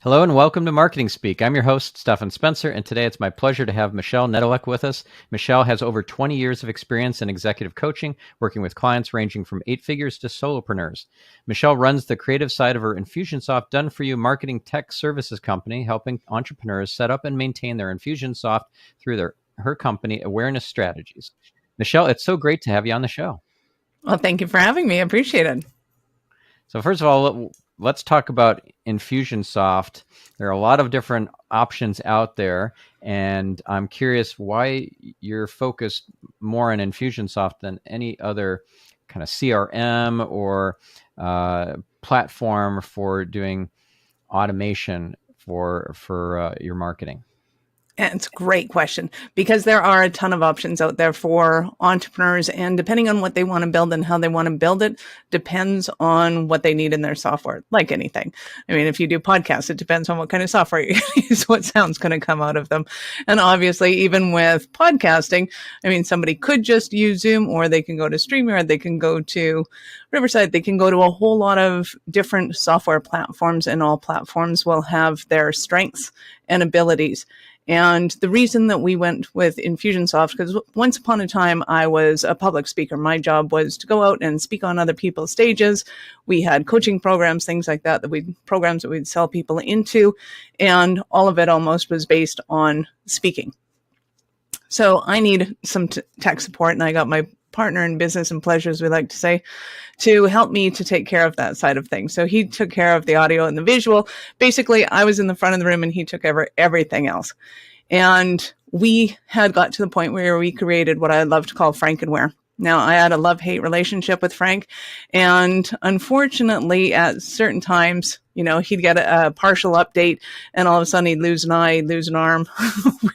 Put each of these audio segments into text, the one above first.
Hello and welcome to Marketing Speak. I'm your host, Stephan Spencer, and today it's my pleasure to have Michelle Nedelec with us. Michelle has over 20 years of experience in executive coaching, working with clients ranging from 8 figures to solopreneurs. Michelle runs the creative side of her Infusionsoft done-for-you marketing tech services company, helping entrepreneurs set up and maintain their Infusionsoft through her company awareness strategies. Michelle, it's so great to have you on the show. Well, thank you for having me. I appreciate it. So first of all, let's talk about Infusionsoft. There are a lot of different options out there, and I'm curious why you're focused more on Infusionsoft than any other kind of CRM or platform for doing automation for your marketing. And it's a great question because there are a ton of options out there for entrepreneurs, and depending on what they want to build and how they want to build it depends on what they need in their software, like anything. I mean, if you do podcasts, it depends on what kind of software you use, what sound's going to come out of them. And obviously, even with podcasting, I mean, somebody could just use Zoom, or they can go to StreamYard, they can go to Riverside, they can go to a whole lot of different software platforms, and all platforms will have their strengths and abilities. And the reason that we went with Infusionsoft, because once upon a time I was a public speaker. My job was to go out and speak on other people's stages. We had coaching programs, things like that, programs that we'd sell people into. And all of it almost was based on speaking. So I need some tech support, and I got my partner in business and pleasure, as we like to say, to help me to take care of that side of things. So he took care of the audio and the visual. Basically, I was in the front of the room and he took over everything else. And we had got to the point where we created what I love to call Frankenware. Now, I had a love-hate relationship with Frank, and unfortunately, at certain times, he'd get a partial update, and all of a sudden he'd lose an eye, lose an arm.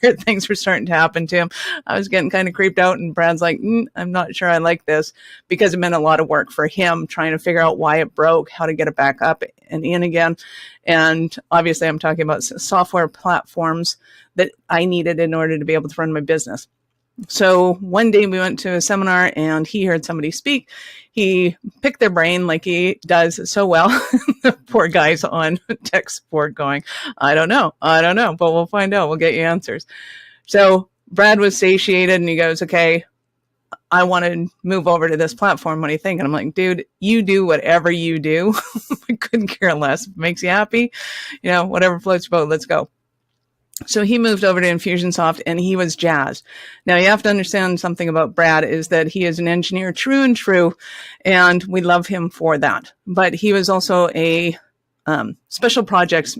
Weird things were starting to happen to him. I was getting kind of creeped out, and Brad's like, I'm not sure I like this, because it meant a lot of work for him trying to figure out why it broke, how to get it back up and in again. And obviously, I'm talking about software platforms that I needed in order to be able to run my business. So one day we went to a seminar and he heard somebody speak. He picked their brain like he does so well. The poor guy's on tech support going, I don't know, but we'll find out. We'll get you answers. So Brad was satiated and he goes, okay, I want to move over to this platform. What do you think? And I'm like, dude, you do whatever you do. I couldn't care less. If it makes you happy, whatever floats your boat, let's go. So he moved over to Infusionsoft and he was jazzed. Now you have to understand something about Brad is that he is an engineer, true and true, and we love him for that. But he was also a special project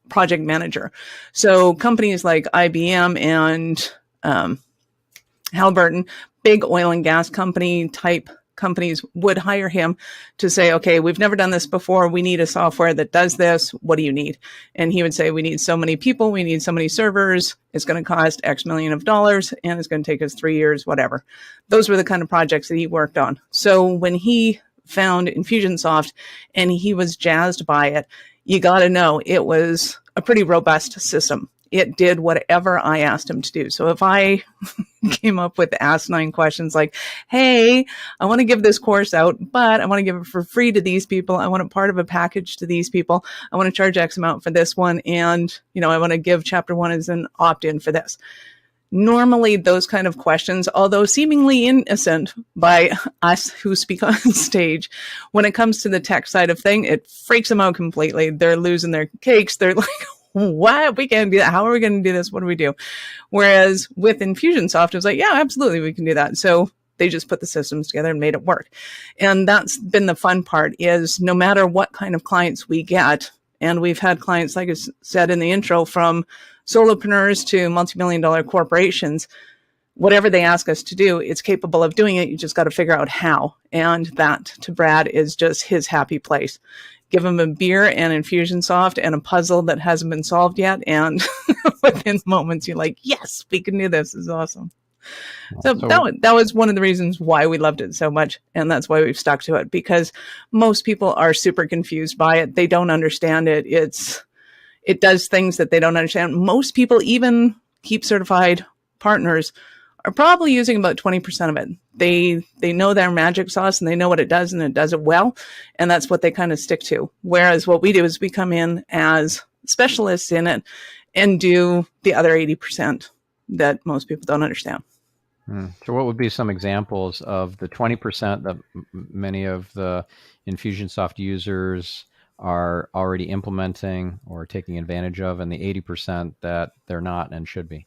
manager. So companies like IBM and Halliburton, big oil and gas company type companies would hire him to say, okay, we've never done this before. We need a software that does this. What do you need? And he would say, we need so many people. We need so many servers. It's going to cost X million of dollars and it's going to take us 3 years, whatever. Those were the kind of projects that he worked on. So when he found Infusionsoft and he was jazzed by it, you got to know it was a pretty robust system. It did whatever I asked him to do. So if I came up with asinine questions like, hey, I want to give this course out, but I want to give it for free to these people. I want it part of a package to these people. I want to charge X amount for this one. And, I want to give chapter 1 as an opt-in for this. Normally, those kind of questions, although seemingly innocent by us who speak on stage, when it comes to the tech side of thing, it freaks them out completely. They're losing their cakes. They're like, what? We can't do that. How are we going to do this? What do we do? Whereas with Infusionsoft, it was like, yeah, absolutely, we can do that. So they just put the systems together and made it work. And that's been the fun part is no matter what kind of clients we get, and we've had clients, like I said in the intro, from solopreneurs to multi-million-dollar corporations, whatever they ask us to do, it's capable of doing it. You just got to figure out how. And that, to Brad, is just his happy place. Give him a beer and Infusionsoft and a puzzle that hasn't been solved yet. And within moments, you're like, yes, we can do this. This is awesome. So that was one of the reasons why we loved it so much. And that's why we've stuck to it, because most people are super confused by it. They don't understand it. It does things that they don't understand. Most people, even Keep certified partners, are probably using about 20% of it. They know their magic sauce and they know what it does and it does it well. And that's what they kind of stick to. Whereas what we do is we come in as specialists in it and do the other 80% that most people don't understand. So what would be some examples of the 20% that many of the Infusionsoft users are already implementing or taking advantage of, and the 80% that they're not and should be?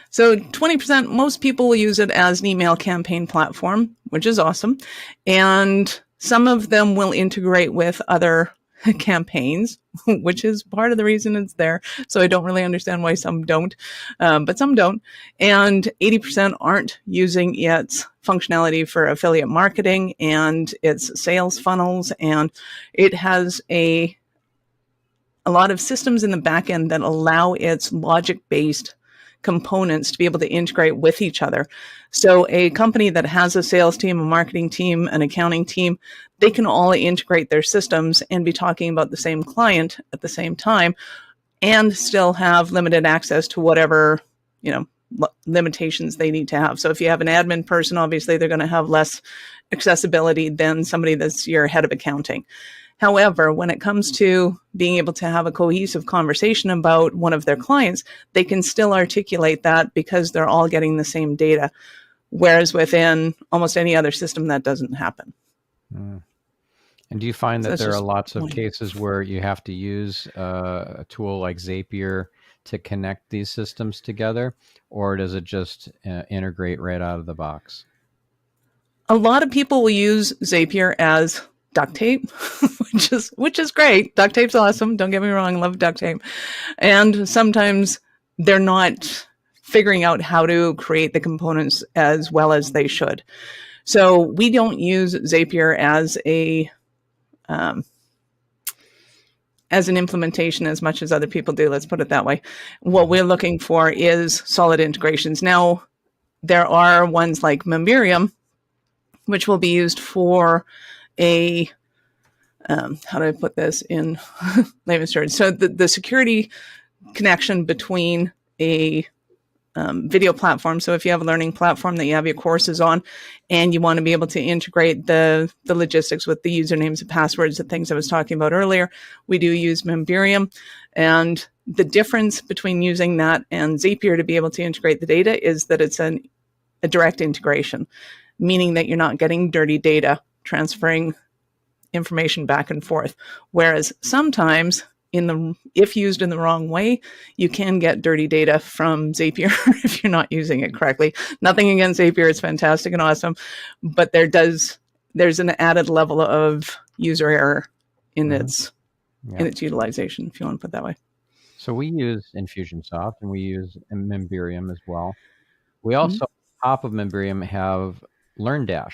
So 20%, most people will use it as an email campaign platform, which is awesome. And some of them will integrate with other campaigns, which is part of the reason it's there. So I don't really understand why some don't, but some don't. And 80% aren't using its functionality for affiliate marketing and its sales funnels. And it has a lot of systems in the back end that allow its logic-based components to be able to integrate with each other. So a company that has a sales team, a marketing team, an accounting team, they can all integrate their systems and be talking about the same client at the same time and still have limited access to whatever, limitations they need to have. So if you have an admin person, obviously they're going to have less accessibility than somebody that's your head of accounting. However, when it comes to being able to have a cohesive conversation about one of their clients, they can still articulate that because they're all getting the same data. Whereas within almost any other system, that doesn't happen. And do you find that there are lots of cases where you have to use a tool like Zapier to connect these systems together, or does it just integrate right out of the box? A lot of people will use Zapier as duct tape, which is great. Duct tape's awesome. Don't get me wrong. I love duct tape. And sometimes they're not figuring out how to create the components as well as they should. So we don't use Zapier as an implementation as much as other people do. Let's put it that way. What we're looking for is solid integrations. Now, there are ones like Myriad, which will be used for a, how do I put this in layman's terms? So the security connection between a video platform. So if you have a learning platform that you have your courses on and you want to be able to integrate the logistics with the usernames and passwords, the things I was talking about earlier, we do use Myriad. And the difference between using that and Zapier to be able to integrate the data is that it's a direct integration, meaning that you're not getting dirty data transferring information back and forth. Whereas sometimes if used in the wrong way, you can get dirty data from Zapier if you're not using it correctly. Nothing against Zapier, it's fantastic and awesome, but there's an added level of user error in its utilization, if you want to put it that way. So we use Infusionsoft and we use Myriad as well. We also, on top of Myriad, have LearnDash,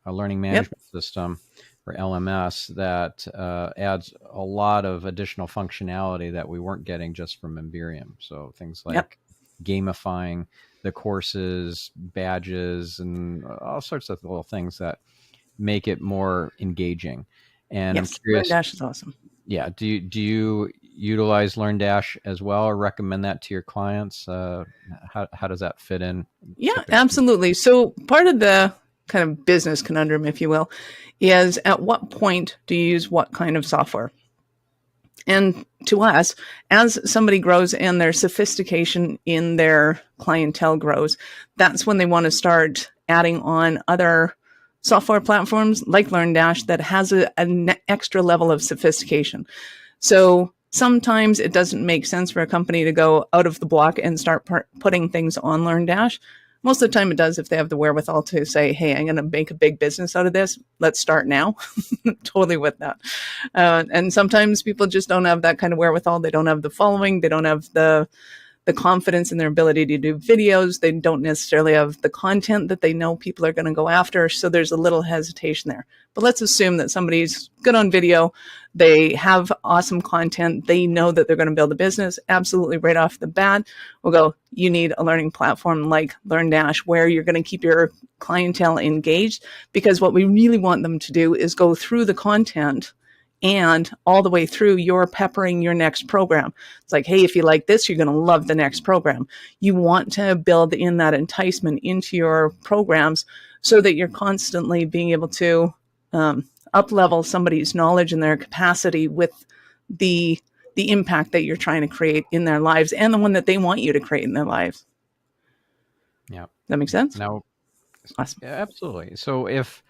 a learning management system, or LMS, that adds a lot of additional functionality that we weren't getting just from Myriad. So things like gamifying the courses, badges, and all sorts of little things that make it more engaging. And I'm curious, LearnDash is awesome. Yeah. Do you utilize LearnDash as well, or recommend that to your clients? How does that fit in? Yeah, absolutely. So part of the kind of business conundrum, if you will, is at what point do you use what kind of software? And to us, as somebody grows and their sophistication in their clientele grows, that's when they want to start adding on other software platforms like LearnDash that has an extra level of sophistication. So sometimes it doesn't make sense for a company to go out of the block and start putting things on LearnDash. Most of the time it does if they have the wherewithal to say, hey, I'm going to make a big business out of this. Let's start now. Totally with that. And sometimes people just don't have that kind of wherewithal. They don't have the following. They don't have the confidence in their ability to do videos. They don't necessarily have the content that they know people are going to go after. So there's a little hesitation there. But let's assume that somebody's good on video. They have awesome content. They know that they're going to build a business. Absolutely right off the bat, we'll go, you need a learning platform like LearnDash where you're going to keep your clientele engaged, because what we really want them to do is go through the content and all the way through, you're peppering your next program. It's like, hey, if you like this, you're going to love the next program. You want to build in that enticement into your programs so that you're constantly being able to up-level somebody's knowledge and their capacity with the the impact that you're trying to create in their lives and the one that they want you to create in their lives. Yeah. That makes sense? Now, Awesome. absolutely. So if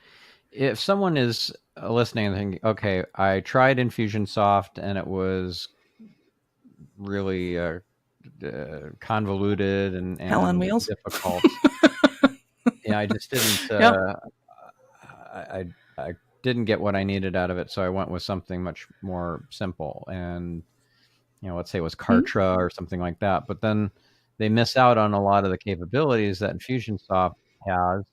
someone is listening and thinking, okay, I tried Infusionsoft and it was really convoluted Hell on and wheels. difficult. Yeah, I just didn't. Yep. I didn't get what I needed out of it, so I went with something much more simple. And let's say it was Kartra or something like that. But then they miss out on a lot of the capabilities that Infusionsoft has.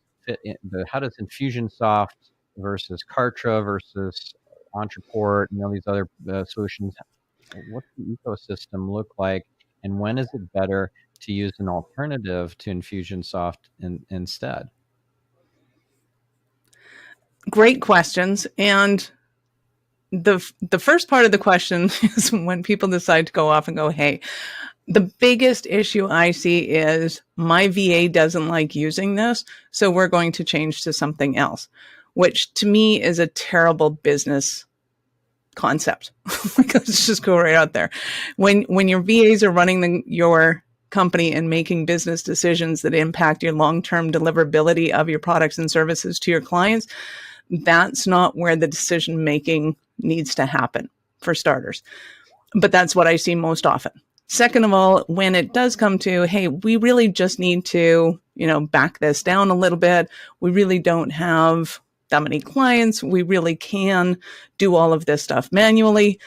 How does Infusionsoft versus Kartra versus Entreport, these other solutions, what's the ecosystem look like, and when is it better to use an alternative to Infusionsoft instead? Great questions. And the first part of the question is when people decide to go off and go, hey, the biggest issue I see is my VA doesn't like using this, so we're going to change to something else, which to me is a terrible business concept. Let's just go right out there. When your VAs are running your company and making business decisions that impact your long-term deliverability of your products and services to your clients, that's not where the decision making needs to happen, for starters. But that's what I see most often. Second of all, when it does come to, hey, we really just need to, back this down a little bit. We really don't have that many clients. We really can do all of this stuff manually.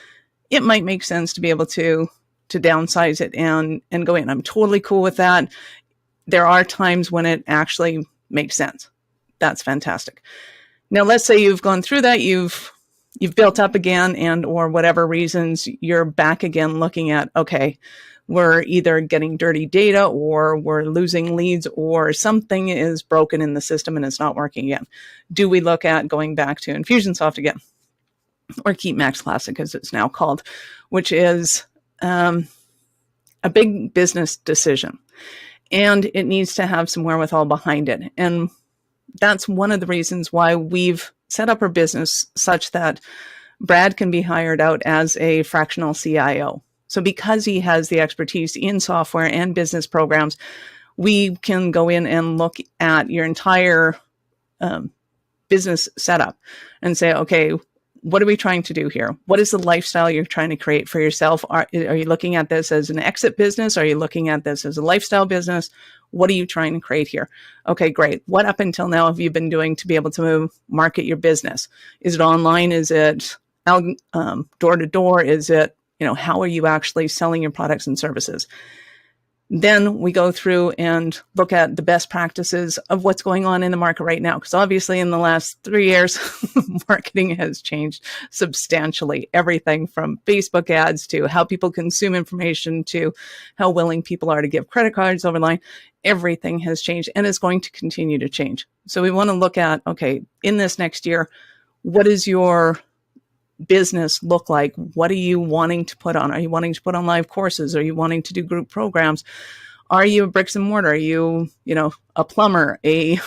It might make sense to be able to downsize it and go in. I'm totally cool with that. There are times when it actually makes sense. That's fantastic. Now, let's say you've gone through that, you've built up again, and or whatever reasons, you're back again looking at, okay, we're either getting dirty data or we're losing leads or something is broken in the system and it's not working again. Do we look at going back to Infusionsoft again, or Keep Max Classic as it's now called, which is a big business decision, and it needs to have some wherewithal behind it. And that's one of the reasons why we've set up our business such that Brad can be hired out as a fractional CIO. So because he has the expertise in software and business programs, we can go in and look at your entire business setup and say, okay, what are we trying to do here? What is the lifestyle you're trying to create for yourself? Are you looking at this as an exit business? Are you looking at this as a lifestyle business? What are you trying to create here? Okay, great. What up until now have you been doing to be able to market your business? Is it online? Is it door to door? Is it, how are you actually selling your products and services? Then we go through and look at the best practices of what's going on in the market right now. Because obviously in the last 3 years, marketing has changed substantially. Everything from Facebook ads to how people consume information to how willing people are to give credit cards over the line. Everything has changed and is going to continue to change. So we want to look at, okay, in this next year, what is your business look like? What are you wanting to put on? Are you wanting to put on live courses? Are you wanting to do group programs? Are you a bricks and mortar? Are you, a plumber, a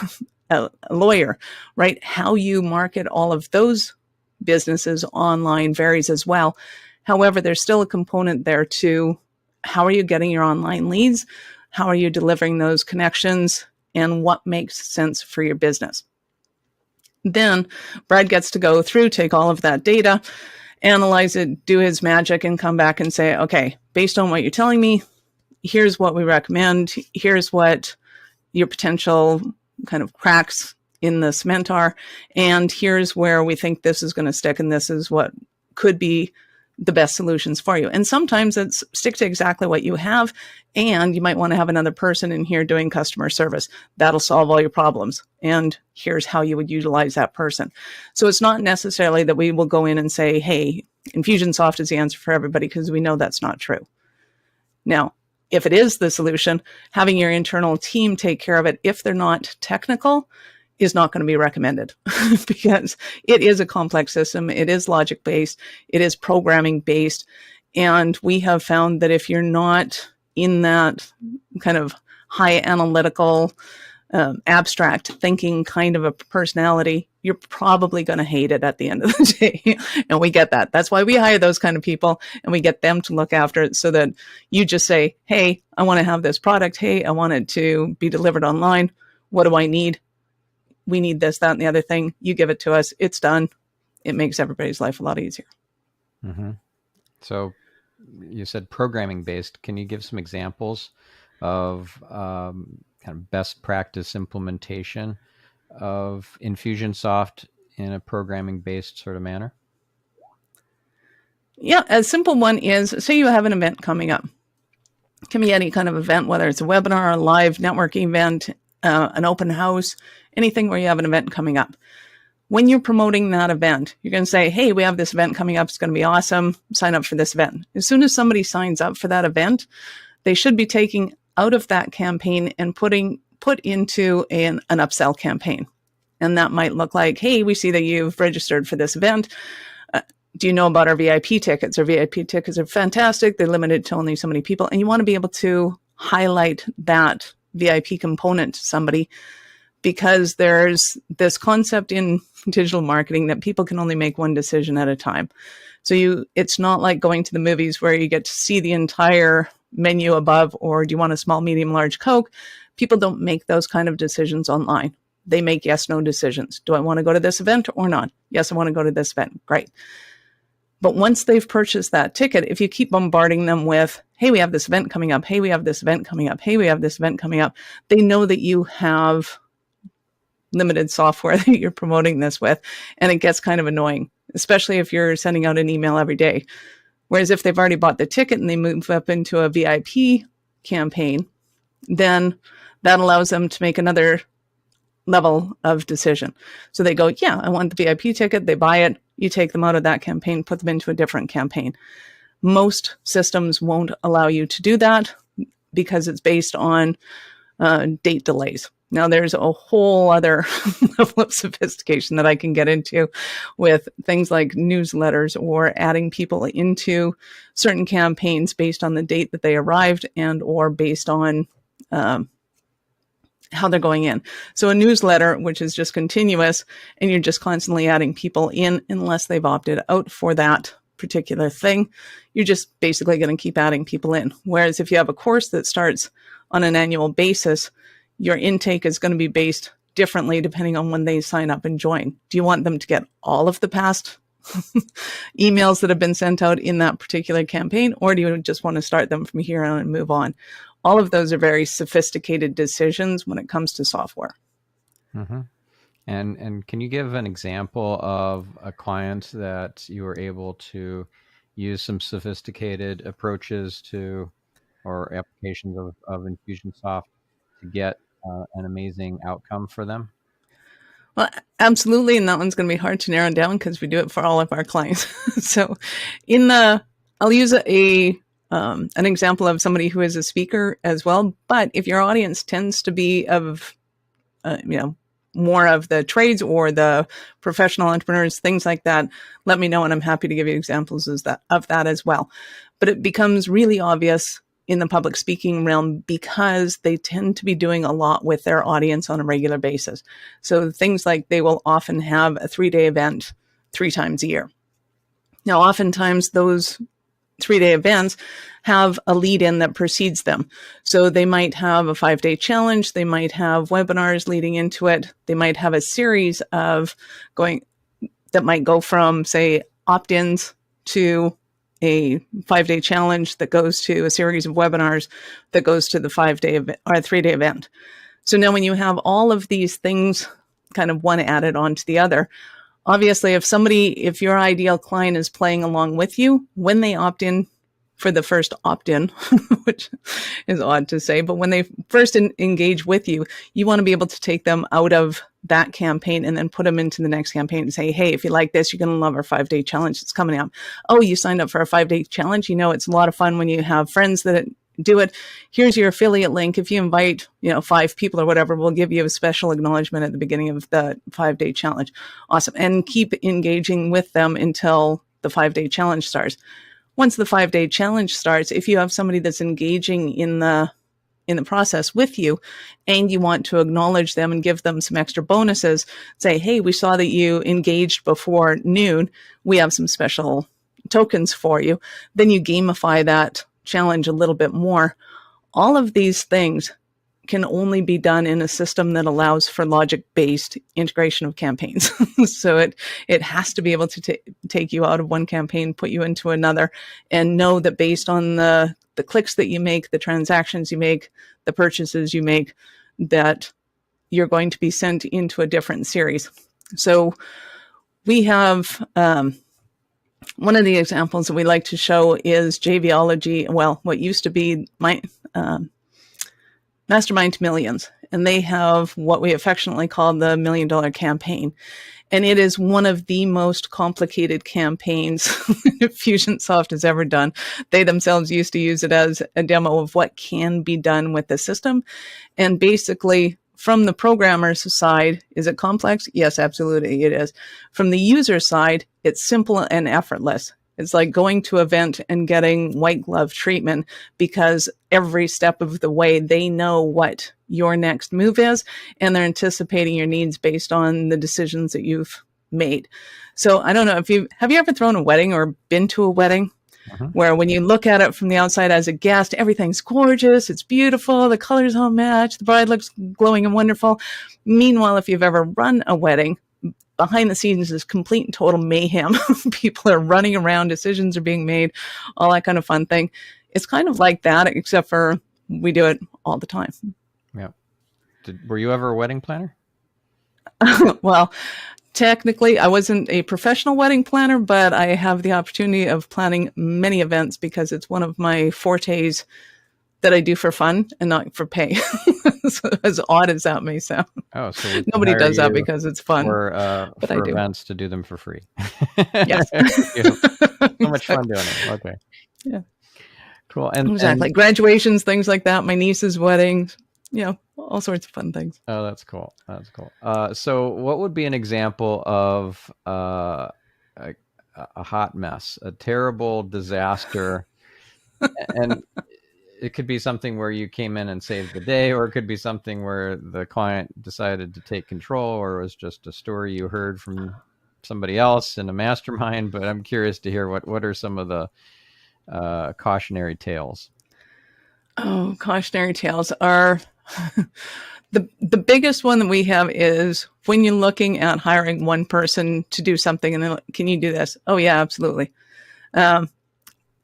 lawyer, right? How you market all of those businesses online varies as well. However, there's still a component there to how are you getting your online leads? How are you delivering those connections? And what makes sense for your business? Then Brad gets to go through, take all of that data, analyze it, do his magic, and come back and say, okay, based on what you're telling me, here's what we recommend. Here's what your potential kind of cracks in the cement are. And here's where we think this is going to stick. And this is what could be the best solutions for you. And sometimes it's stick to exactly what you have. And you might want to have another person in here doing customer service. That'll solve all your problems. And here's how you would utilize that person. So it's not necessarily that we will go in and say, hey, Infusionsoft is the answer for everybody, because we know that's not true. Now, if it is the solution, having your internal team take care of it, if they're not technical, is not going to be recommended because it is a complex system. It is logic-based. It is programming-based. And we have found that if you're not in that kind of high analytical abstract thinking kind of a personality, you're probably going to hate it at the end of the day. And we get that. That's why we hire those kind of people, and we get them to look after it, so that you just say, hey, I want to have this product. Hey, I want it to be delivered online. What do I need? We need this, that, and the other thing. You give it to us. It's done. It makes everybody's life a lot easier. Mm-hmm. So you said programming based. Can you give some examples of kind of best practice implementation of Infusionsoft in a programming based sort of manner? Yeah, a simple one is, say you have an event coming up. It can be any kind of event, whether it's a webinar, a live networking event, an open house, anything where you have an event coming up. When you're promoting that event, you're going to say, hey, we have this event coming up. It's going to be awesome. Sign up for this event. As soon as somebody signs up for that event, they should be taking out of that campaign and put into an upsell campaign. And that might look like, hey, we see that you've registered for this event. Do you know about our VIP tickets? Our VIP tickets are fantastic. They're limited to only so many people. And you want to be able to highlight that VIP component to somebody, because there's this concept in digital marketing that people can only make one decision at a time. So it's not like going to the movies where you get to see the entire menu above, or do you want a small, medium, large Coke? People don't make those kind of decisions online. They make yes, no decisions. Do I want to go to this event or not? Yes, I want to go to this event. Great. But once they've purchased that ticket, if you keep bombarding them with, hey, we have this event coming up. Hey, we have this event coming up. Hey, we have this event coming up. They know that you have limited software that you're promoting this with. And it gets kind of annoying, especially if you're sending out an email every day. Whereas if they've already bought the ticket and they move up into a VIP campaign, then that allows them to make another level of decision. So they go, yeah, I want the VIP ticket. They buy it. You take them out of that campaign, put them into a different campaign. Most systems won't allow you to do that because it's based on date delays. Now, there's a whole other level of sophistication that I can get into with things like newsletters or adding people into certain campaigns based on the date that they arrived and or based on how they're going in. So a newsletter, which is just continuous, and you're just constantly adding people in unless they've opted out for that particular thing, you're just basically going to keep adding people in. Whereas if you have a course that starts on an annual basis, your intake is going to be based differently depending on when they sign up and join. Do you want them to get all of the past emails that have been sent out in that particular campaign, or do you just want to start them from here on and move on? All of those are very sophisticated decisions when it comes to software. Mm-hmm. And can you give an example of a client that you were able to use some sophisticated approaches to, or applications of Infusionsoft to get an amazing outcome for them? Well, absolutely. And that one's going to be hard to narrow down because we do it for all of our clients. So I'll use an example of somebody who is a speaker as well. But if your audience tends to be of, more of the trades or the professional entrepreneurs, things like that, let me know. And I'm happy to give you examples of that as well. But it becomes really obvious in the public speaking realm because they tend to be doing a lot with their audience on a regular basis. So things like they will often have a 3-day event 3 times a year. Now, oftentimes those 3-day events have a lead in that precedes them. So they might have a 5-day challenge. They might have webinars leading into it. They might have a series of that might go from, say, opt-ins to a 5-day challenge that goes to a series of webinars that goes to the 5-day or 3-day event. So now when you have all of these things kind of one added onto the other, obviously if your ideal client is playing along with you, when they opt in for the first opt-in, which is odd to say, but when they first engage with you, you want to be able to take them out of that campaign and then put them into the next campaign and say, hey, if you like this, you're going to love our 5-day challenge that's coming up. Oh, you signed up for a 5-day challenge. It's a lot of fun when you have friends that do it. Here's your affiliate link. If you invite, 5 people or whatever, we'll give you a special acknowledgement at the beginning of the 5-day challenge. Awesome. And keep engaging with them until the 5-day challenge starts. Once the 5-day challenge starts, if you have somebody that's engaging in the in the process with you, and you want to acknowledge them and give them some extra bonuses, say, hey, we saw that you engaged before noon. We have some special tokens for you. Then you gamify that challenge a little bit more. All of these things can only be done in a system that allows for logic-based integration of campaigns. So it has to be able to take you out of one campaign, put you into another, and know that based on the clicks that you make, the transactions you make, the purchases you make, that you're going to be sent into a different series. So we have one of the examples that we like to show is JVology. Well, what used to be my Mastermind to Millions, and they have what we affectionately call the $1 Million campaign. And it is one of the most complicated campaigns Infusionsoft has ever done. They themselves used to use it as a demo of what can be done with the system. And basically, from the programmer's side, is it complex? Yes, absolutely it is. From the user side, it's simple and effortless. It's like going to an event and getting white glove treatment, because every step of the way they know what your next move is, and they're anticipating your needs based on the decisions that you've made. So I don't know if have you ever thrown a wedding or been to a wedding? Where when you look at it from the outside as a guest, everything's gorgeous, it's beautiful, the colors all match, the bride looks glowing and wonderful. Meanwhile, if you've ever run a wedding, behind the scenes is complete and total mayhem. People are running around, decisions are being made, all that kind of fun thing. It's kind of like that, except for we do it all the time. Yeah. Were you ever a wedding planner? Well, technically, I wasn't a professional wedding planner, but I have the opportunity of planning many events because it's one of my fortes that I do for fun and not for pay. So, as odd as that may sound. Oh, so nobody does that because it's fun. But for events to do them for free. Yes. So much fun doing it. Okay. Yeah. Cool. Exactly. Graduations, things like that. My niece's weddings. All sorts of fun things. Oh, that's cool. That's cool. So what would be an example of a hot mess, a terrible disaster? And it could be something where you came in and saved the day, or it could be something where the client decided to take control, or it was just a story you heard from somebody else in a mastermind. But I'm curious to hear what are some of the cautionary tales. Oh, cautionary tales are the biggest one that we have is when you're looking at hiring one person to do something and then, can you do this? Oh yeah, absolutely.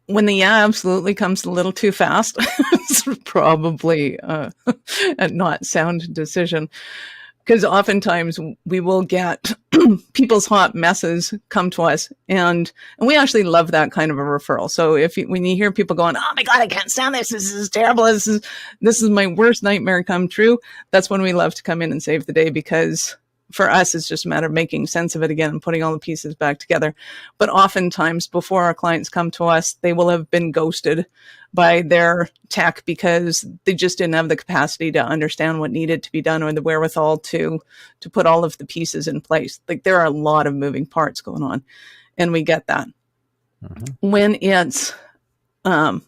When the yeah, absolutely comes a little too fast, it's probably a not sound decision. Because oftentimes we will get people's hot messes come to us, and we actually love that kind of a referral. So when you hear people going, "Oh my God, I can't stand this. This is terrible. This is my worst nightmare come true," that's when we love to come in and save the day, because for us, it's just a matter of making sense of it again and putting all the pieces back together. But oftentimes, before our clients come to us, they will have been ghosted by their tech because they just didn't have the capacity to understand what needed to be done, or the wherewithal to put all of the pieces in place. Like, there are a lot of moving parts going on, and we get that. Mm-hmm. When it's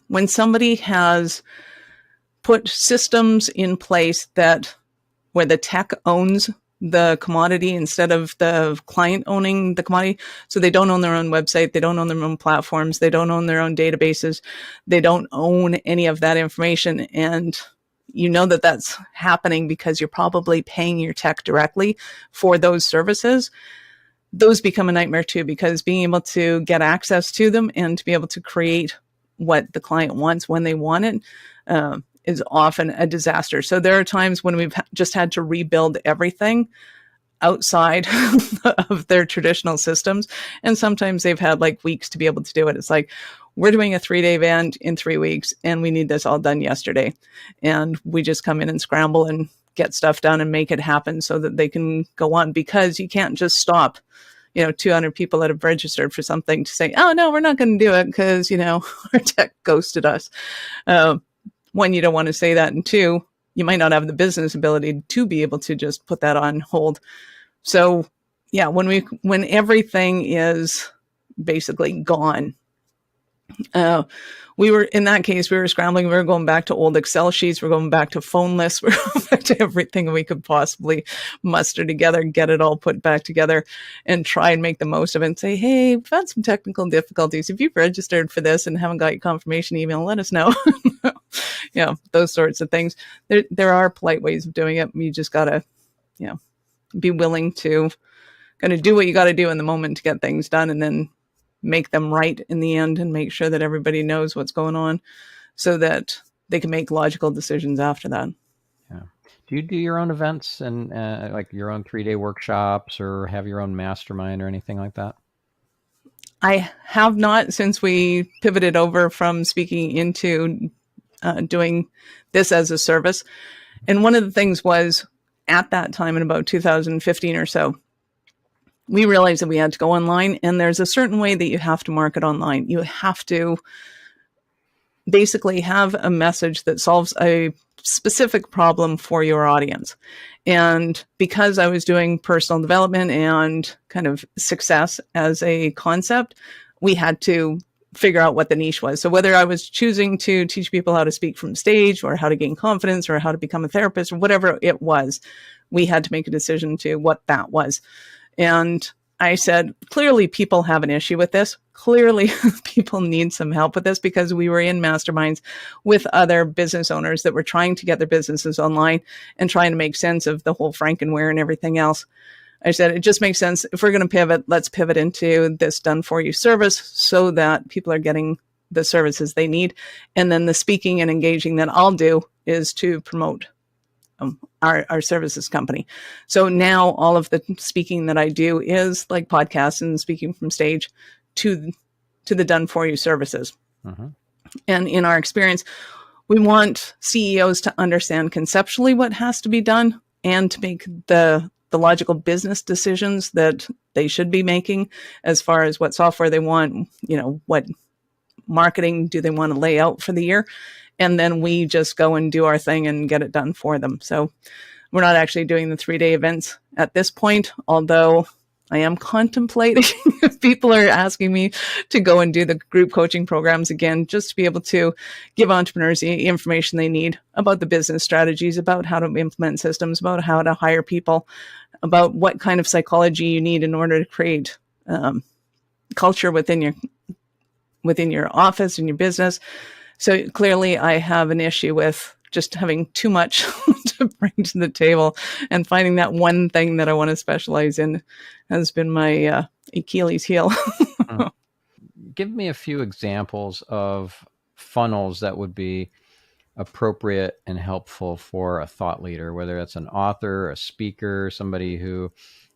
when somebody has put systems in place where the tech owns the commodity instead of the client owning the commodity. So they don't own their own website. They don't own their own platforms. They don't own their own databases. They don't own any of that information. And you know that that's happening because you're probably paying your tech directly for those services. Those become a nightmare too, because being able to get access to them and to be able to create what the client wants when they want it, is often a disaster. So there are times when we've just had to rebuild everything outside of their traditional systems. And sometimes they've had like weeks to be able to do it. It's like, we're doing a 3-day event in 3 weeks and we need this all done yesterday. And we just come in and scramble and get stuff done and make it happen so that they can go on, because you can't just stop 200 people that have registered for something to say, oh no, we're not going to do it because, our tech ghosted us. One, you don't want to say that. And two, you might not have the business ability to be able to just put that on hold. So yeah, when everything is basically gone, We were, in that case, we were scrambling. We were going back to old Excel sheets. We're going back to phone lists. We're going back to everything we could possibly muster together, get it all put back together, and try and make the most of it and say, hey, we've had some technical difficulties. If you've registered for this and haven't got your confirmation email, let us know. Yeah, those sorts of things. There are polite ways of doing it. You just got to, be willing to kind of do what you got to do in the moment to get things done, and then make them right in the end, and make sure that everybody knows what's going on so that they can make logical decisions after that. Yeah. Do you do your own events and like your own 3-day workshops, or have your own mastermind or anything like that? I have not, since we pivoted over from speaking into doing this as a service. And one of the things was, at that time in about 2015 or so, we realized that we had to go online, and there's a certain way that you have to market online. You have to basically have a message that solves a specific problem for your audience. And because I was doing personal development and kind of success as a concept, we had to figure out what the niche was. So whether I was choosing to teach people how to speak from stage, or how to gain confidence, or how to become a therapist, or whatever it was, we had to make a decision to what that was. And I said, clearly people have an issue with this. Clearly people need some help with this, because we were in masterminds with other business owners that were trying to get their businesses online and trying to make sense of the whole Frankenware and everything else. I said, it just makes sense. If we're going to pivot, let's pivot into this done for you service so that people are getting the services they need. And then the speaking and engaging that I'll do is to promote our services company. So now all of the speaking that I do is like podcasts and speaking from stage to the done for you services. Uh-huh. And in our experience, we want CEOs to understand conceptually what has to be done, and to make the logical business decisions that they should be making as far as what software they want, what marketing do they want to lay out for the year. And then we just go and do our thing and get it done for them. So we're not actually doing the 3-day events at this point, although I am contemplating if people are asking me to go and do the group coaching programs again, just to be able to give entrepreneurs the information they need about the business strategies, about how to implement systems, about how to hire people, about what kind of psychology you need in order to create culture within your office and your business. So clearly I have an issue with just having too much to bring to the table, and finding that one thing that I want to specialize in has been my Achilles heel. Give me a few examples of funnels that would be appropriate and helpful for a thought leader, whether it's an author, a speaker, somebody who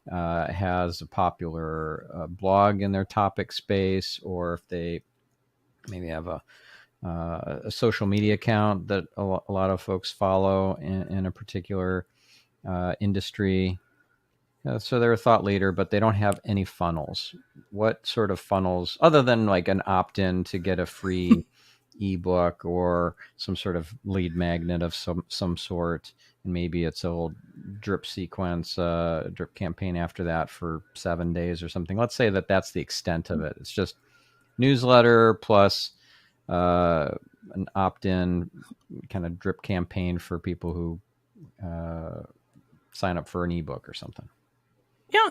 has a popular blog in their topic space, or if they maybe have a social media account that a lot of folks follow in a particular industry. So they're a thought leader, but they don't have any funnels. What sort of funnels, other than like an opt-in to get a free ebook or some sort of lead magnet of some sort, and maybe it's a little drip sequence, drip campaign after that for 7 days or something. Let's say that that's the extent of it. It's just newsletter plus an opt-in kind of drip campaign for people who sign up for an ebook or something. Yeah.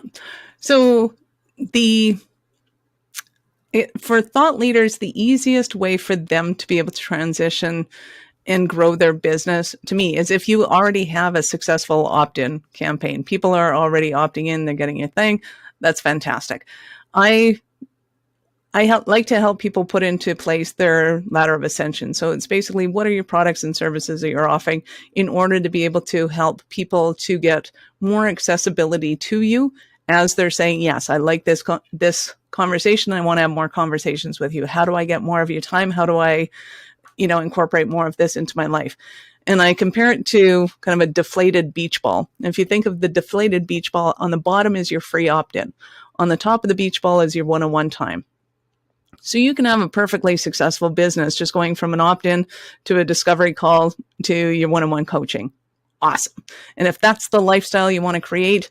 So for thought leaders, the easiest way for them to be able to transition and grow their business, to me, is if you already have a successful opt-in campaign. People are already opting in, they're getting your thing. That's fantastic. I like to help people put into place their ladder of ascension. So it's basically, what are your products and services that you're offering in order to be able to help people to get more accessibility to you as they're saying, yes, I like this conversation. I want to have more conversations with you. How do I get more of your time? How do I, incorporate more of this into my life? And I compare it to kind of a deflated beach ball. If you think of the deflated beach ball, on the bottom is your free opt-in. On the top of the beach ball is your one-on-one time. So you can have a perfectly successful business just going from an opt-in to a discovery call to your one-on-one coaching. Awesome. And if that's the lifestyle you want to create,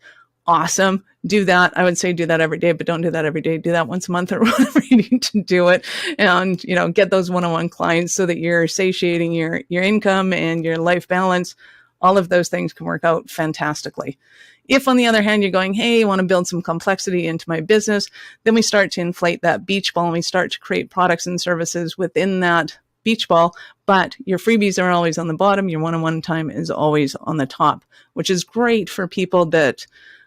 Awesome. Do that. I would say do that every day, but don't do that every day. Do that once a month or whatever you need to do it. And, get those one-on-one clients so that you're satiating your income and your life balance. All of those things can work out fantastically. If, on the other hand, you're going, hey, I want to build some complexity into my business, then we start to inflate that beach ball and we start to create products and services within that beach ball, but your freebies are always on the bottom. Your one-on-one time is always on the top, which is great for people that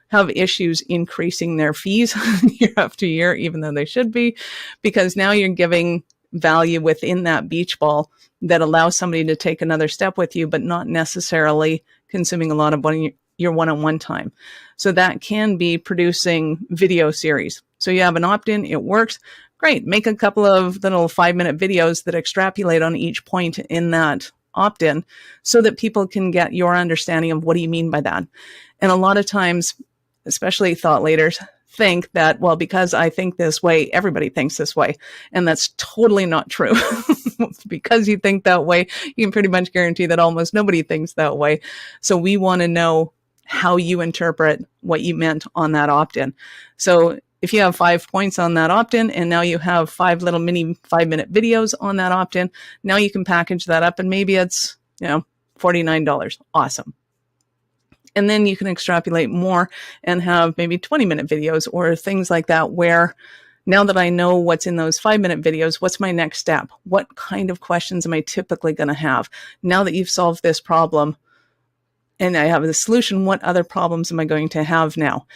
have issues increasing their fees year after year, even though they should be, because now you're giving value within that beach ball that allows somebody to take another step with you, but not necessarily consuming a lot of your one-on-one time. So that can be producing video series. So you have an opt-in, it works. Great. Make a couple of little 5-minute videos that extrapolate on each point in that opt-in so that people can get your understanding of what do you mean by that. And a lot of times, especially thought leaders, think that, well, because I think this way, everybody thinks this way. And that's totally not true. Because you think that way, you can pretty much guarantee that almost nobody thinks that way. So we want to know how you interpret what you meant on that opt-in. So if you have 5 points on that opt-in and now you have 5 little mini 5-minute videos on that opt-in, now you can package that up and maybe it's, $49. Awesome. And then you can extrapolate more and have maybe 20-minute videos or things like that, where now that I know what's in those 5-minute videos, what's my next step? What kind of questions am I typically going to have? Now that you've solved this problem and I have the solution, what other problems am I going to have now?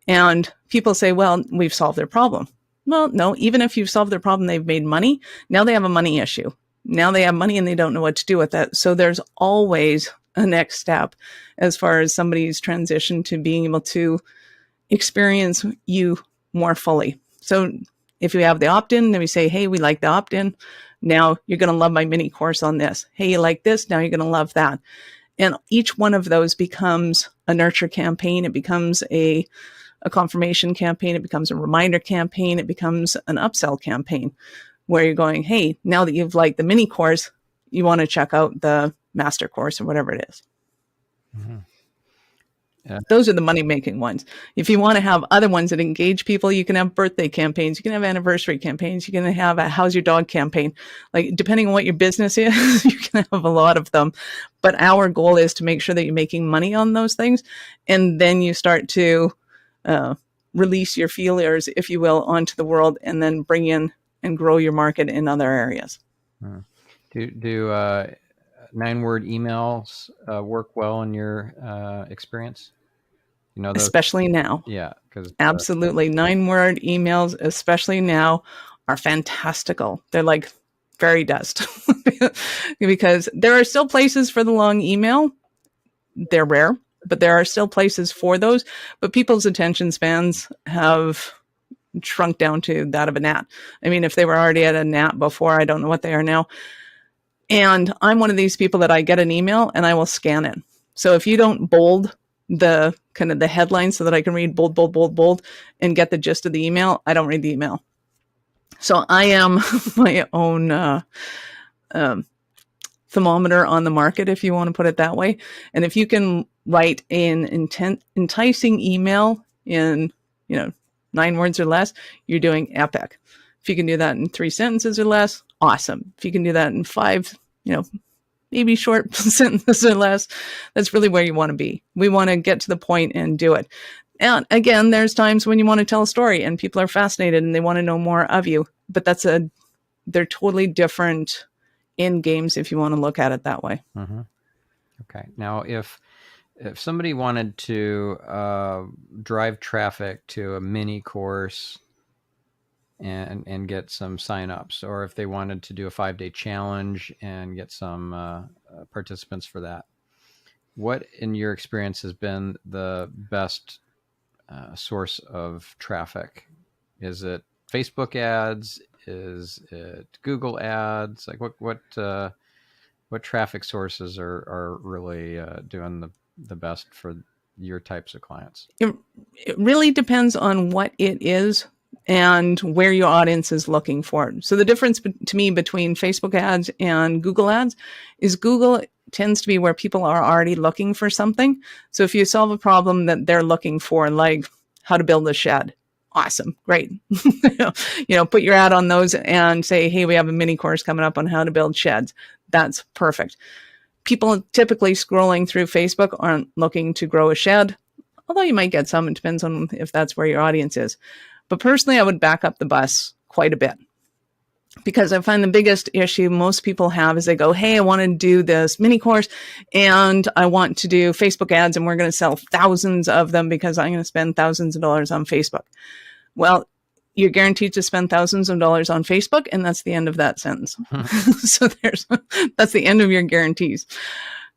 And people say, well, we've solved their problem. Well, no, even if you've solved their problem, they've made money. Now they have a money issue. Now they have money and they don't know what to do with it. So there's always a next step as far as somebody's transition to being able to experience you more fully. So if you have the opt-in, then we say, hey, we like the opt-in. Now you're going to love my mini course on this. Hey, you like this? Now you're going to love that. And each one of those becomes a nurture campaign. It becomes a confirmation campaign. It becomes a reminder campaign. It becomes an upsell campaign where you're going, hey, now that you've liked the mini course, you want to check out the master course or whatever it is. Mm-hmm. Yeah. Those are the money-making ones. If you want to have other ones that engage people, you can have birthday campaigns. You can have anniversary campaigns. You can have a how's your dog campaign. Like, depending on what your business is, you can have a lot of them. But our goal is to make sure that you're making money on those things. And then you start to release your feelers, if you will, onto the world and then bring in and grow your market in other areas. Do 9-word emails work well in your experience? Those, especially now. Yeah, because absolutely 9-word emails, especially now, are fantastical. They're like fairy dust because there are still places for the long email. They're rare, but there are still places for those. But people's attention spans have shrunk down to that of a gnat. I mean, if they were already at a gnat before, I don't know what they are now. And I'm one of these people that I get an email and I will scan it. So if you don't bold the kind of the headline so that I can read bold, bold, bold, bold and get the gist of the email, I don't read the email. So I am my own thermometer on the market, if you want to put it that way. And if you can write an enticing email in, 9 words or less, you're doing epic. If you can do that in 3 sentences or less, awesome. If you can do that in 5, maybe short sentences or less, that's really where you want to be. We want to get to the point and do it. And again, there's times when you want to tell a story and people are fascinated and they want to know more of you, but they're totally different end games if you want to look at it that way. Mm-hmm. Okay. Now, if somebody wanted to drive traffic to a mini course and get some signups, or if they wanted to do a 5-day challenge and get some participants for that, what in your experience has been the best source of traffic? Is it Facebook ads? Is it Google ads? Like what traffic sources are really doing the best for your types of clients? It really depends on what it is and where your audience is looking for. So the difference to me between Facebook ads and Google ads is Google tends to be where people are already looking for something. So if you solve a problem that they're looking for, like how to build a shed, awesome, great. Put your ad on those and say, hey, we have a mini course coming up on how to build sheds. That's perfect. People typically scrolling through Facebook aren't looking to grow a shed, although you might get some. It depends on if that's where your audience is. But personally, I would back up the bus quite a bit, because I find the biggest issue most people have is they go, hey, I want to do this mini course and I want to do Facebook ads and we're going to sell thousands of them because I'm going to spend thousands of dollars on Facebook. Well, you're guaranteed to spend thousands of dollars on Facebook, and that's the end of that sentence. So that's the end of your guarantees.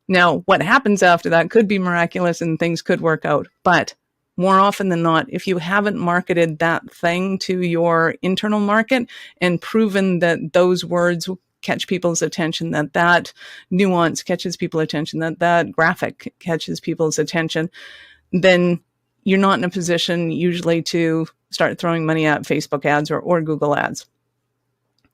Now, what happens after that could be miraculous and things could work out. But more often than not, if you haven't marketed that thing to your internal market and proven that those words catch people's attention, that nuance catches people's attention, that graphic catches people's attention, then you're not in a position usually to start throwing money at Facebook ads or Google ads.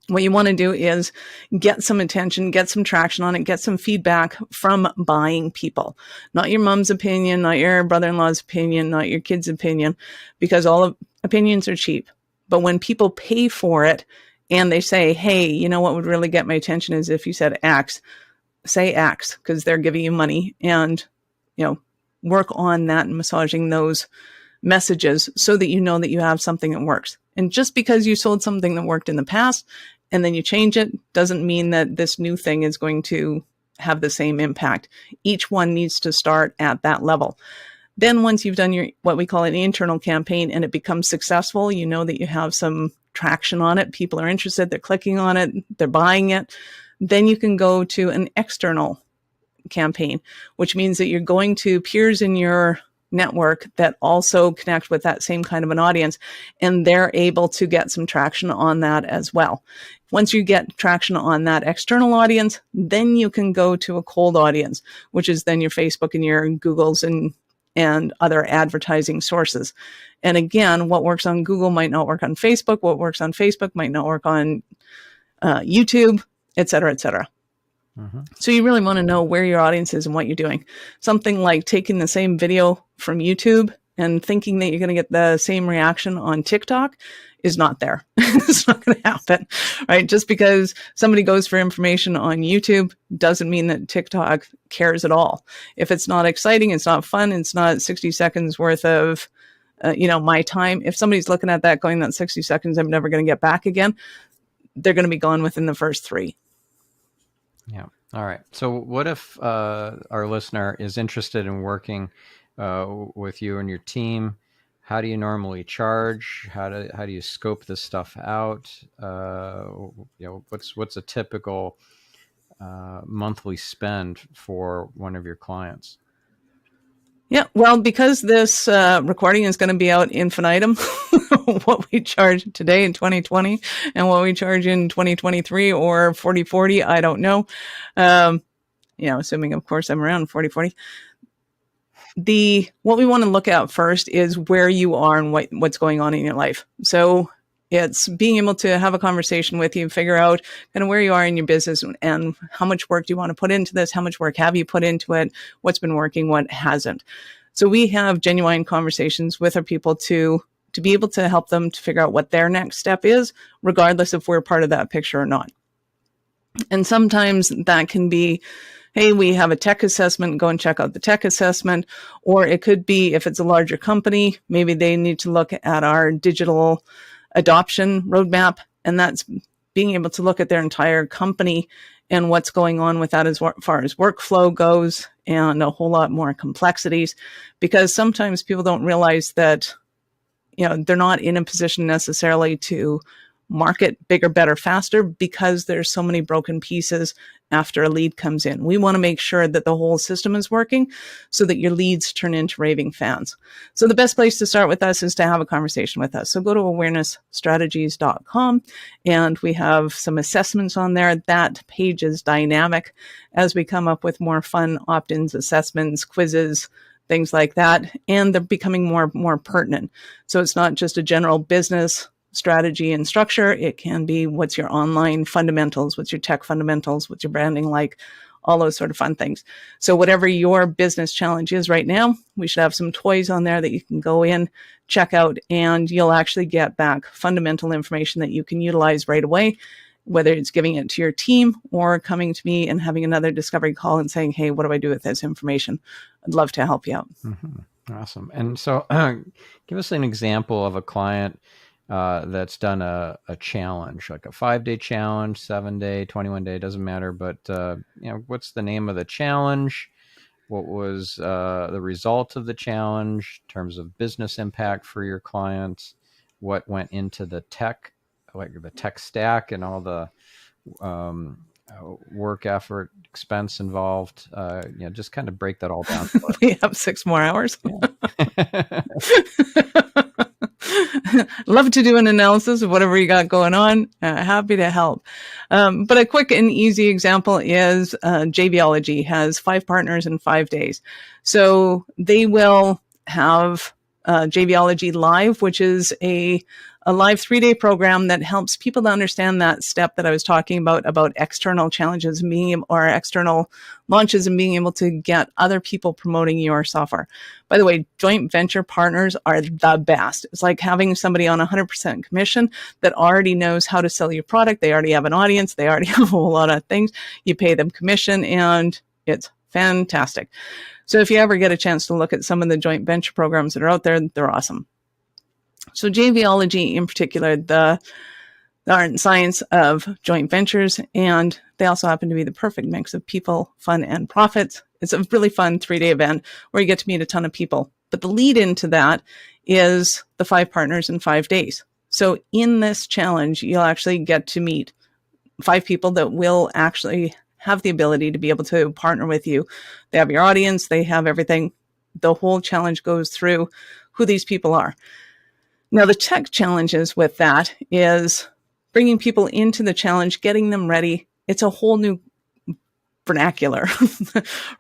What you want to do is get some attention, get some traction on it, get some feedback from buying people. Not your mom's opinion, not your brother-in-law's opinion, not your kid's opinion, because all opinions are cheap. But when people pay for it and they say, hey, you know what would really get my attention is if you said X, say X, because they're giving you money, and work on that and massaging those messages so that you know that you have something that works. And just because you sold something that worked in the past and then you change it doesn't mean that this new thing is going to have the same impact. Each one needs to start at that level. Then once you've done your, what we call an internal campaign, and it becomes successful, you know that you have some traction on it. People are interested, they're clicking on it, they're buying it. Then you can go to an external campaign, which means that you're going to peers in your network that also connect with that same kind of an audience, and they're able to get some traction on that as well. Once you get traction on that external audience, then you can go to a cold audience, which is then your Facebook and your Googles and other advertising sources. And again, what works on Google might not work on Facebook. What works on Facebook might not work on YouTube, et cetera, et cetera. So you really want to know where your audience is and what you're doing. Something like taking the same video from YouTube and thinking that you're going to get the same reaction on TikTok is not there. It's not going to happen, right? Just because somebody goes for information on YouTube doesn't mean that TikTok cares at all. If it's not exciting, it's not fun, it's not 60 seconds worth of my time. If somebody's looking at that going, that 60 seconds I'm never going to get back again, they're going to be gone within the first 3. Yeah. All right. So what if our listener is interested in working with you and your team? How do you normally charge? How do you scope this stuff out? What's a typical monthly spend for one of your clients? Yeah, well, because this recording is going to be out infinitum, what we charge today in 2020 and what we charge in 2023 or 4040, I don't know. Assuming, of course, I'm around 4040. What we want to look at first is where you are and what's going on in your life. So it's being able to have a conversation with you, figure out kind of where you are in your business and how much work do you want to put into this? How much work have you put into it? What's been working? What hasn't? So we have genuine conversations with our people to be able to help them to figure out what their next step is, regardless if we're part of that picture or not. And sometimes that can be, hey, we have a tech assessment, go and check out the tech assessment. Or it could be, if it's a larger company, maybe they need to look at our digital adoption roadmap, and that's being able to look at their entire company and what's going on with that as far as workflow goes, and a whole lot more complexities, because sometimes people don't realize that they're not in a position necessarily to market bigger, better, faster, because there's so many broken pieces after a lead comes in. We want to make sure that the whole system is working so that your leads turn into raving fans. So the best place to start with us is to have a conversation with us. So go to awarenessstrategies.com, and we have some assessments on there. That page is dynamic as we come up with more fun opt-ins, assessments, quizzes, things like that. And they're becoming more pertinent. So it's not just a general business strategy and structure. It can be, what's your online fundamentals, what's your tech fundamentals, what's your branding like, all those sort of fun things. So whatever your business challenge is right now, we should have some toys on there that you can go in, check out, and you'll actually get back fundamental information that you can utilize right away, whether it's giving it to your team or coming to me and having another discovery call and saying, hey, what do I do with this information? I'd love to help you out. Mm-hmm. Awesome. And so give us an example of a client that's done a challenge, like a 5-day challenge, 7-day, 21-day, doesn't matter. But, what's the name of the challenge? What was the result of the challenge in terms of business impact for your clients? What went into the tech, like the tech stack and all the work effort, expense involved? Just kind of break that all down. We have 6 more hours. Yeah. Love to do an analysis of whatever you got going on. Happy to help. But a quick and easy example is JVology has 5 partners in 5 days. So they will have JVology Live, which is a live 3-day program that helps people to understand that step that I was talking about external challenges and or external launches and being able to get other people promoting your software. By the way, joint venture partners are the best. It's like having somebody on 100% commission that already knows how to sell your product. They already have an audience. They already have a whole lot of things. You pay them commission and it's fantastic. So if you ever get a chance to look at some of the joint venture programs that are out there, they're awesome. So JVology in particular, the art and science of joint ventures, and they also happen to be the perfect mix of people, fun, and profits. It's a really fun 3-day event where you get to meet a ton of people. But the lead into that is the 5 partners in 5 days. So in this challenge, you'll actually get to meet 5 people that will actually have the ability to be able to partner with you. They have your audience, they have everything. The whole challenge goes through who these people are. Now, the tech challenges with that is bringing people into the challenge, getting them ready. It's a whole new vernacular,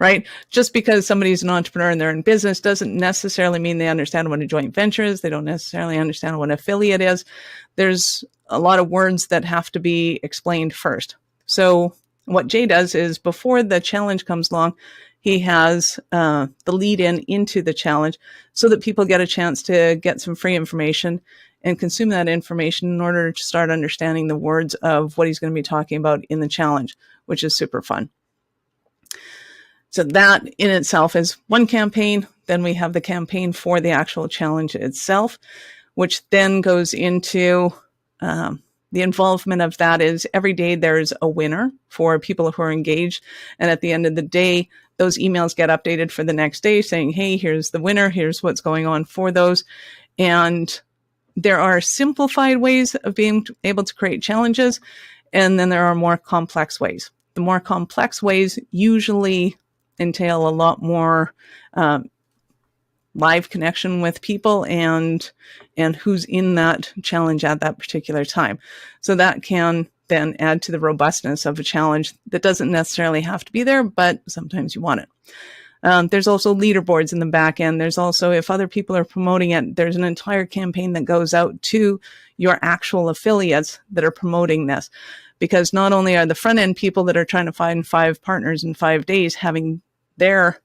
right? Just because somebody's an entrepreneur and they're in business doesn't necessarily mean they understand what a joint venture is. They don't necessarily understand what an affiliate is. There's a lot of words that have to be explained first. So what Jay does is before the challenge comes along, he has the lead into the challenge so that people get a chance to get some free information and consume that information in order to start understanding the words of what he's going to be talking about in the challenge, which is super fun. So that in itself is one campaign. Then we have the campaign for the actual challenge itself, which then goes into the involvement of that is every day there's a winner for people who are engaged. And at the end of the day, those emails get updated for the next day saying, hey, here's the winner. Here's what's going on for those. And there are simplified ways of being able to create challenges. And then there are more complex ways. The more complex ways usually entail a lot more live connection with people and who's in that challenge at that particular time. So that can then add to the robustness of a challenge that doesn't necessarily have to be there, but sometimes you want it. There's also leaderboards in the back end. There's also, if other people are promoting it, there's an entire campaign that goes out to your actual affiliates that are promoting this. Because not only are the front end people that are trying to find 5 partners in 5 days having their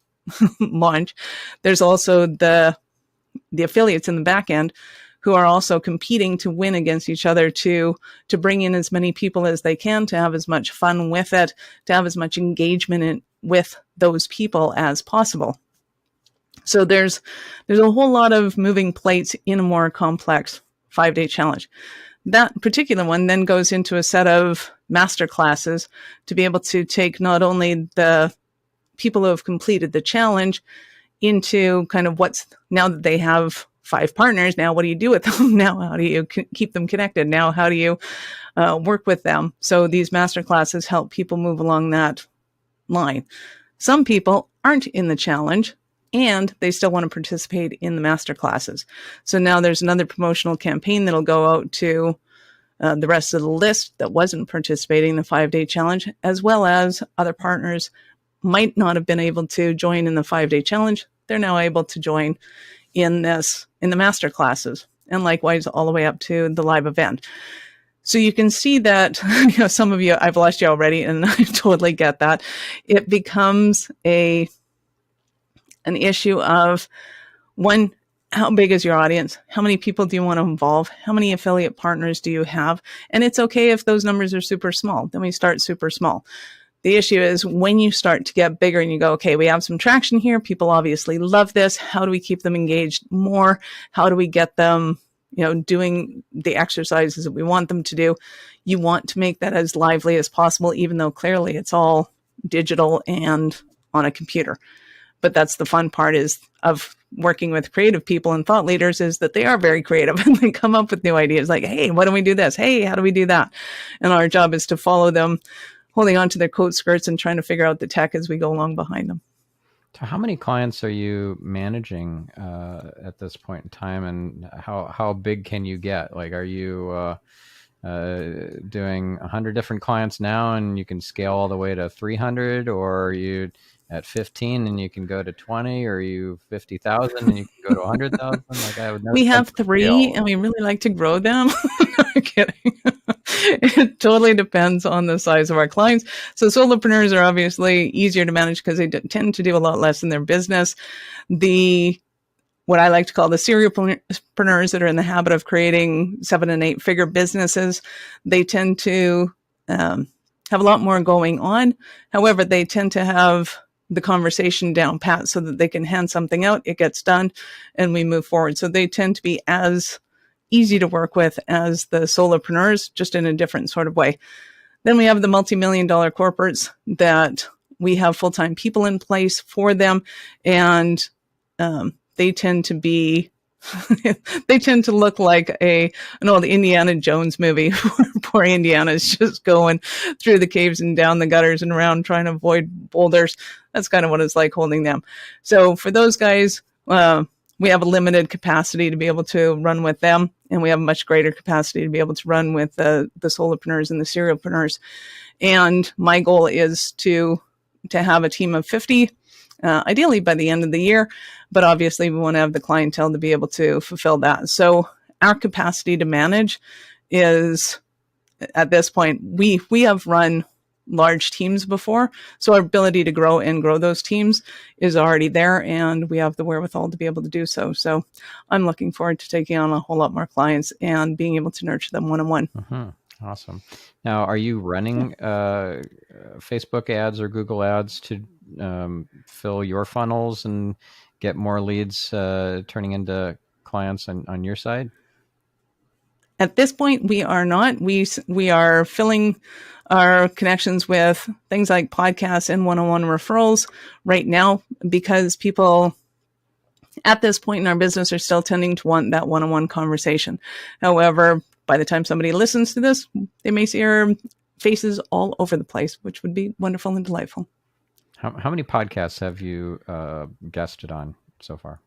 launch, there's also the affiliates in the back end who are also competing to win against each other to bring in as many people as they can, to have as much fun with it, to have as much engagement with those people as possible. So there's a whole lot of moving plates in a more complex 5-day challenge. That particular one then goes into a set of master classes to be able to take not only the people who have completed the challenge into kind of what's, now that they have 5 partners, now what do you do with them? Now how do you keep them connected? Now how do you work with them? So these master classes help people move along that line. Some people aren't in the challenge and they still want to participate in the master classes. So now there's another promotional campaign that'll go out to the rest of the list that wasn't participating in the 5-day challenge, as well as other partners might not have been able to join in the 5-day challenge. They're now able to join in the master classes, and likewise all the way up to the live event. So you can see that, some of you, I've lost you already, and I totally get that. It becomes an issue of, one, how big is your audience? How many people do you want to involve? How many affiliate partners do you have? And it's okay if those numbers are super small. Then we start super small. The issue is when you start to get bigger and you go, okay, we have some traction here. People obviously love this. How do we keep them engaged more? How do we get them, doing the exercises that we want them to do? You want to make that as lively as possible, even though clearly it's all digital and on a computer. But that's the fun part of working with creative people and thought leaders, is that they are very creative and they come up with new ideas like, hey, why don't we do this? Hey, how do we do that? And our job is to follow them, holding on to their coat skirts and trying to figure out the tech as we go along behind them. So how many clients are you managing at this point in time, and how big can you get? Like, are you doing 100 different clients now and you can scale all the way to 300, or are you at 15 and you can go to 20, or are you 50,000 and you can go to 100,000? Like, I would never. We have 3 and we really like to grow them. No, I'm kidding. It totally depends on the size of our clients. So solopreneurs are obviously easier to manage because they tend to do a lot less in their business. What I like to call the serialpreneurs that are in the habit of creating 7 and 8 figure businesses, they tend to have a lot more going on. However, they tend to have the conversation down pat so that they can hand something out, it gets done, and we move forward. So they tend to be as easy to work with as the solopreneurs, just in a different sort of way. Then we have the multi-million-dollar corporates that we have full-time people in place for them, and they tend to be they tend to look like an old Indiana Jones movie where poor Indiana is just going through the caves and down the gutters and around trying to avoid boulders. That's kind of what it's like holding them. So for those guys, we have a limited capacity to be able to run with them, and we have a much greater capacity to be able to run with the solopreneurs and the serialpreneurs. And my goal is to have a team of 50, ideally by the end of the year, but obviously we want to have the clientele to be able to fulfill that. So our capacity to manage is, at this point, we have run large teams before, so our ability to grow those teams is already there, and we have the wherewithal to be able to do so. So I'm looking forward to taking on a whole lot more clients and being able to nurture them one-on-one. Mm-hmm. Awesome. Now, are you running Facebook ads or Google ads to fill your funnels and get more leads turning into clients on your side? At this point, we are not. We are filling our connections with things like podcasts and one-on-one referrals right now, because people at this point in our business are still tending to want that one-on-one conversation. However, by the time somebody listens to this, they may see our faces all over the place, which would be wonderful and delightful. How many podcasts have you guested on so far?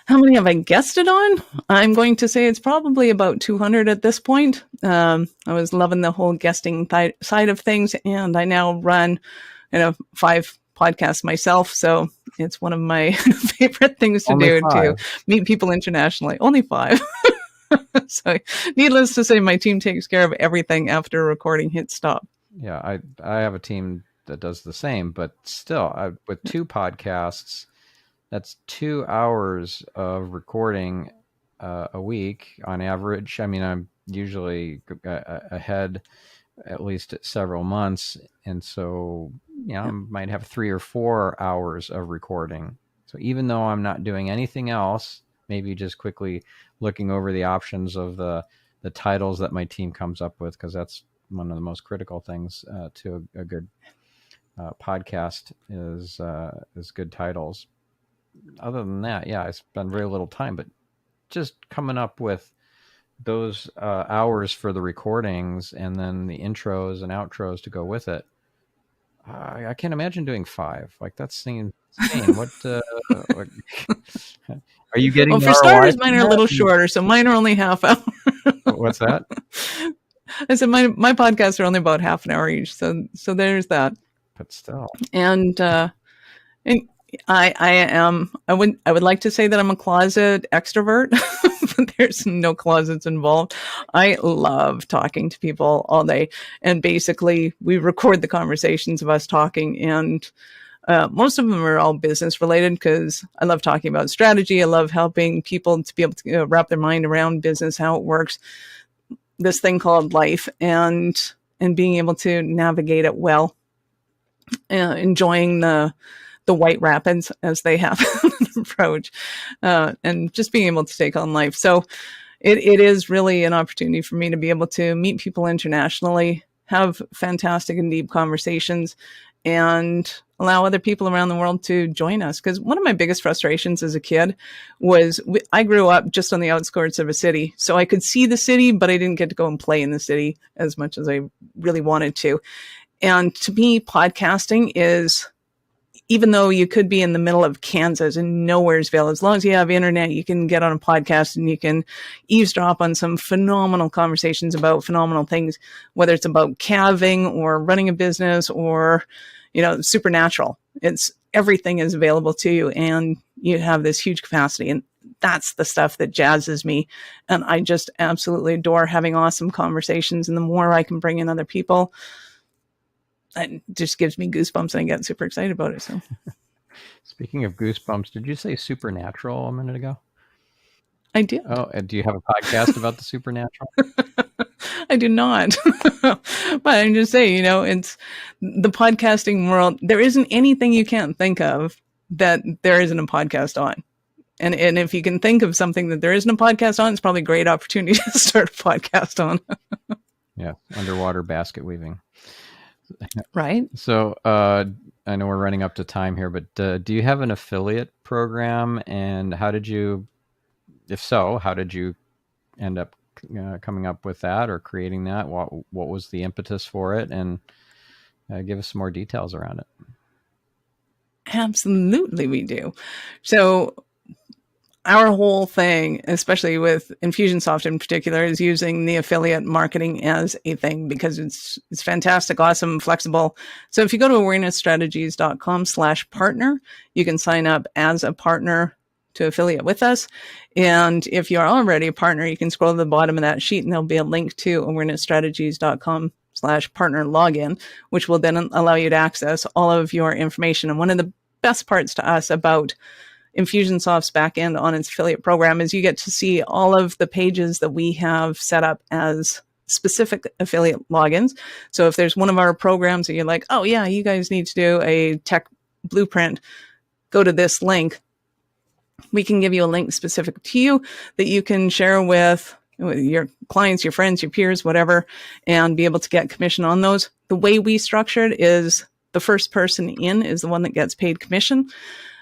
How many have I guested on? I'm going to say it's probably about 200 at this point. I was loving the whole guesting side of things, and I now run 5 podcasts myself. So it's one of my favorite things to do, to meet people internationally. Only 5. So needless to say, my team takes care of everything after a recording hits stop. Yeah, I have a team that does the same, but still, with 2 podcasts, that's 2 hours of recording a week on average. I mean, I'm usually ahead at least several months, and so I might have 3 or 4 hours of recording. So even though I'm not doing anything else, maybe just quickly looking over the options of the titles that my team comes up with, because that's one of the most critical things to a good podcast is good titles. Other than that, I spend very little time, but just coming up with those hours for the recordings and then the intros and outros to go with it. I can't imagine doing 5. Like, that's insane. What are you getting? Well, for starters, mine are a little shorter, so mine are only half hour. What's that? I said my podcasts are only about half an hour each, so there's that. But still, and I would like to say that I'm a closet extrovert, but there's no closets involved. I love talking to people all day. And basically, we record the conversations of us talking, and most of them are all business related because I love talking about strategy. I love helping people to be able to wrap their mind around business, how it works, this thing called life, and being able to navigate it well, enjoying the white rapids as they have approach, and just being able to take on life. So it is really an opportunity for me to be able to meet people internationally, have fantastic and deep conversations, and allow other people around the world to join us. Because one of my biggest frustrations as a kid was I grew up just on the outskirts of a city. So I could see the city, but I didn't get to go and play in the city as much as I really wanted to. And to me, podcasting is, even though you could be in the middle of Kansas and Nowheresville, as long as you have internet, you can get on a podcast and you can eavesdrop on some phenomenal conversations about phenomenal things, whether it's about calving or running a business or, supernatural. Everything is available to you, and you have this huge capacity. And that's the stuff that jazzes me. And I just absolutely adore having awesome conversations. And the more I can bring in other people, it just gives me goosebumps, and I get super excited about it. So, speaking of goosebumps, did you say supernatural a minute ago? I did. Oh, do you have a podcast about the supernatural? I do not. But I'm just saying, it's the podcasting world. There isn't anything you can't think of that there isn't a podcast on. And if you can think of something that there isn't a podcast on, it's probably a great opportunity to start a podcast on. Yeah, underwater basket weaving. Right. So I know we're running up to time here, but do you have an affiliate program? And if so, how did you end up coming up with that or creating that? What was the impetus for it? And give us some more details around it. Absolutely, we do. So our whole thing, especially with Infusionsoft in particular, is using the affiliate marketing as a thing because it's fantastic, awesome, flexible. So if you go to awarenessstrategies.com/partner, you can sign up as a partner to affiliate with us. And if you're already a partner, you can scroll to the bottom of that sheet and there'll be a link to awarenessstrategies.com/partner login, which will then allow you to access all of your information. And one of the best parts to us about Infusionsoft's backend on its affiliate program is you get to see all of the pages that we have set up as specific affiliate logins. So if there's one of our programs that you're like, oh yeah, you guys need to do a tech blueprint, go to this link. We can give you a link specific to you that you can share with your clients, your friends, your peers, whatever, and be able to get commission on those. The way we structured is the first person in is the one that gets paid commission,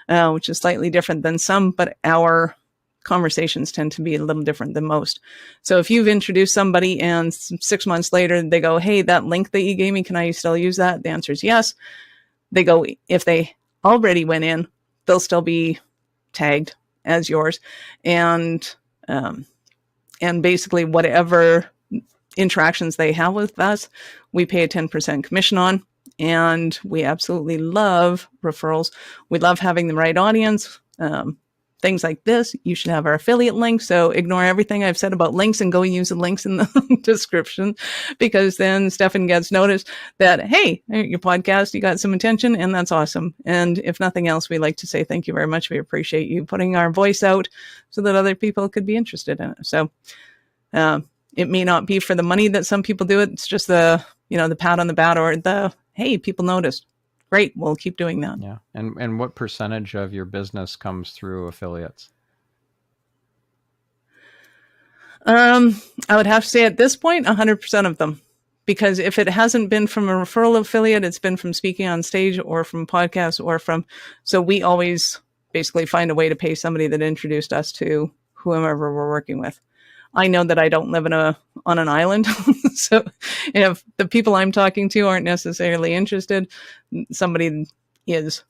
which is slightly different than some, but our conversations tend to be a little different than most. So if you've introduced somebody and 6 months later they go, hey, that link that you gave me, can I still use that? The answer is yes. They go, if they already went in, they'll still be tagged as yours. And basically whatever interactions they have with us, we pay a 10% commission on. And we absolutely love referrals. We love having the right audience. Things like this, you should have our affiliate link. So ignore everything I've said about links and go use the links in the description, because then Stephan gets noticed that, hey, your podcast, you got some attention, and that's awesome. And if nothing else, we like to say thank you very much. We appreciate you putting our voice out so that other people could be interested in it. So it may not be for the money that some people do it. It's just the pat on the back or the, hey, people noticed. Great. We'll keep doing that. Yeah. And what percentage of your business comes through affiliates? I would have to say at this point, 100% of them, because if it hasn't been from a referral affiliate, it's been from speaking on stage or from podcasts so we always basically find a way to pay somebody that introduced us to whomever we're working with. I know that I don't live on an island. So if the people I'm talking to aren't necessarily interested, somebody is.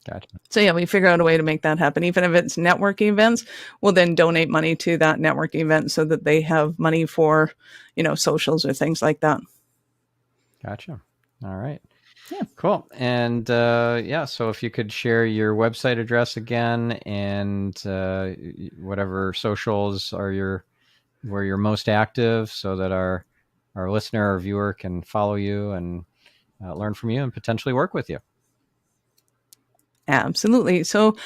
Gotcha. So yeah, we figure out a way to make that happen. Even if it's networking events, we'll then donate money to that networking event so that they have money for, socials or things like that. Gotcha. All right. Yeah. Cool. And so if you could share your website address again and whatever socials are where you're most active, so that our listener or viewer can follow you and learn from you and potentially work with you. Absolutely. So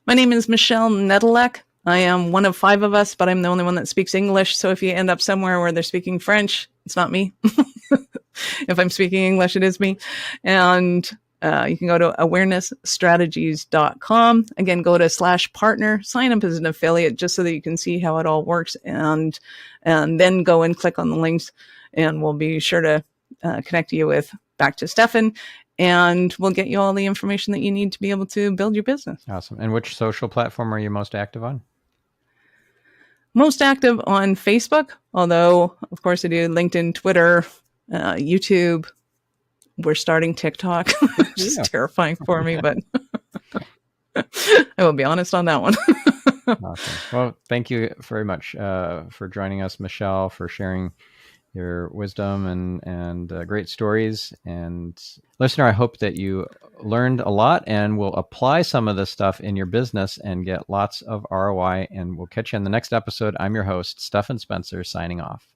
my name is Michelle Nedelec. I am one of 5 of us, but I'm the only one that speaks English. So if you end up somewhere where they're speaking French, it's not me. If I'm speaking English, it is me. And you can go to awarenessstrategies.com. Again, go to /partner, sign up as an affiliate just so that you can see how it all works. And then go and click on the links, and we'll be sure to connect you back to Stephan. And we'll get you all the information that you need to be able to build your business. Awesome. And which social platform are you most active on? Most active on Facebook, although, of course, I do LinkedIn, Twitter, YouTube. We're starting TikTok, which is terrifying for me, but I will be honest on that one. Awesome. Well, thank you very much for joining us, Michelle, for sharing your wisdom and great stories. And listener, I hope that you learned a lot and will apply some of this stuff in your business and get lots of ROI. And we'll catch you in the next episode. I'm your host, Stephan Spencer, signing off.